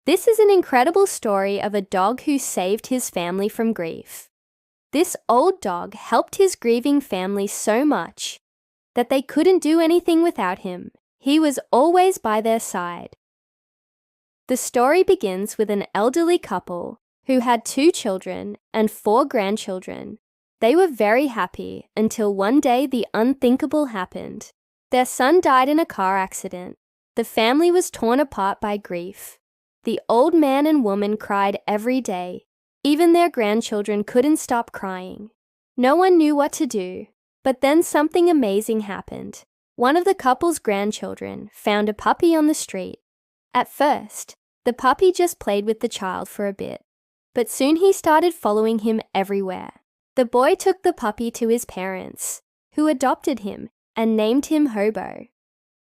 This is an incredible story of a dog who saved his family from grief. This old dog helped his grieving family so much that they couldn't do anything without him. He was always by their side. The story begins with an elderly couple who had 2 children and 4 grandchildren. They were very happy until one day the unthinkable happened. Their son died in a car accident. The family was torn apart by grief. The old man and woman cried every day. Even their grandchildren couldn't stop crying. No one knew what to do, but then something amazing happened. One of the couple's grandchildren found a puppy on the street. At first, the puppy just played with the child for a bit, but soon he started following him everywhere. The boy took the puppy to his parents, who adopted him and named him Hobo.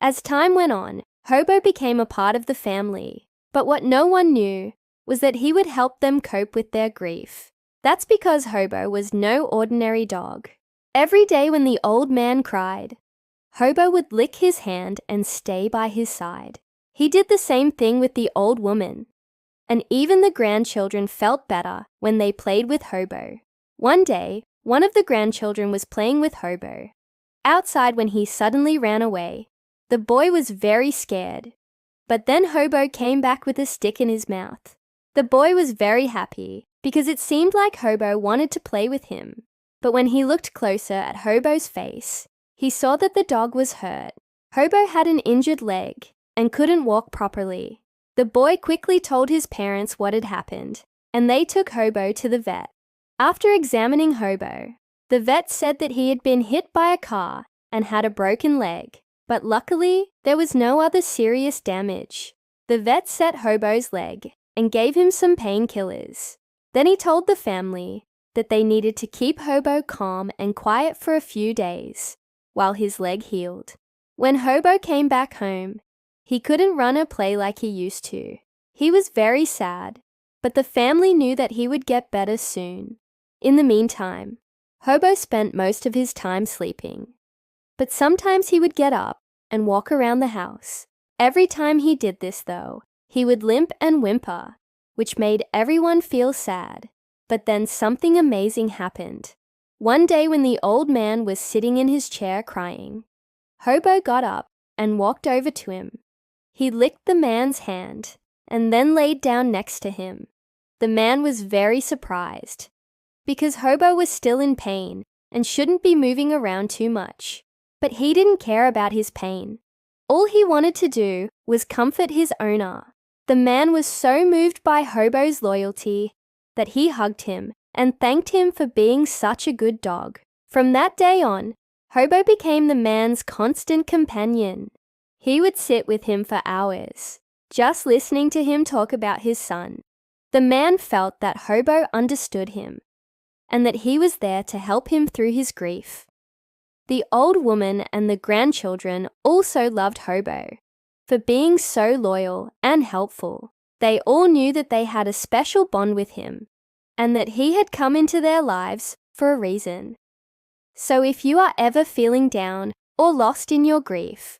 As time went on, Hobo became a part of the family, but what no one knew was that he would help them cope with their grief. That's because Hobo was no ordinary dog. Every day when the old man cried, Hobo would lick his hand and stay by his side. He did the same thing with the old woman, and even the grandchildren felt better when they played with Hobo. One day, one of the grandchildren was playing with Hobo outside when he suddenly ran away. The boy was very scared, but then Hobo came back with a stick in his mouth. The boy was very happy because it seemed like Hobo wanted to play with him. But when he looked closer at Hobo's face, he saw that the dog was hurt. Hobo had an injured leg and couldn't walk properly. The boy quickly told his parents what had happened, and they took Hobo to the vet. After examining Hobo, the vet said that he had been hit by a car and had a broken leg, but luckily there was no other serious damage. The vet set Hobo's leg and gave him some painkillers. Then he told the family that they needed to keep Hobo calm and quiet for a few days while his leg healed. When Hobo came back home, he couldn't run or play like he used to. He was very sad, but the family knew that he would get better soon. In the meantime, Hobo spent most of his time sleeping, but sometimes he would get up and walk around the house. Every time he did this, though, he would limp and whimper, which made everyone feel sad. But then something amazing happened. One day when the old man was sitting in his chair crying, Hobo got up and walked over to him. He licked the man's hand and then laid down next to him. The man was very surprised because Hobo was still in pain and shouldn't be moving around too much. But he didn't care about his pain. All he wanted to do was comfort his owner. The man was so moved by Hobo's loyalty that he hugged him and thanked him for being such a good dog. From that day on, Hobo became the man's constant companion. He would sit with him for hours, just listening to him talk about his son. The man felt that Hobo understood him and that he was there to help him through his grief. The old woman and the grandchildren also loved Hobo for being so loyal and helpful. They all knew that they had a special bond with him and that he had come into their lives for a reason. So if you are ever feeling down or lost in your grief,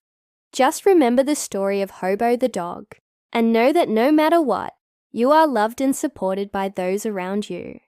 just remember the story of Hobo the dog and know that no matter what, you are loved and supported by those around you.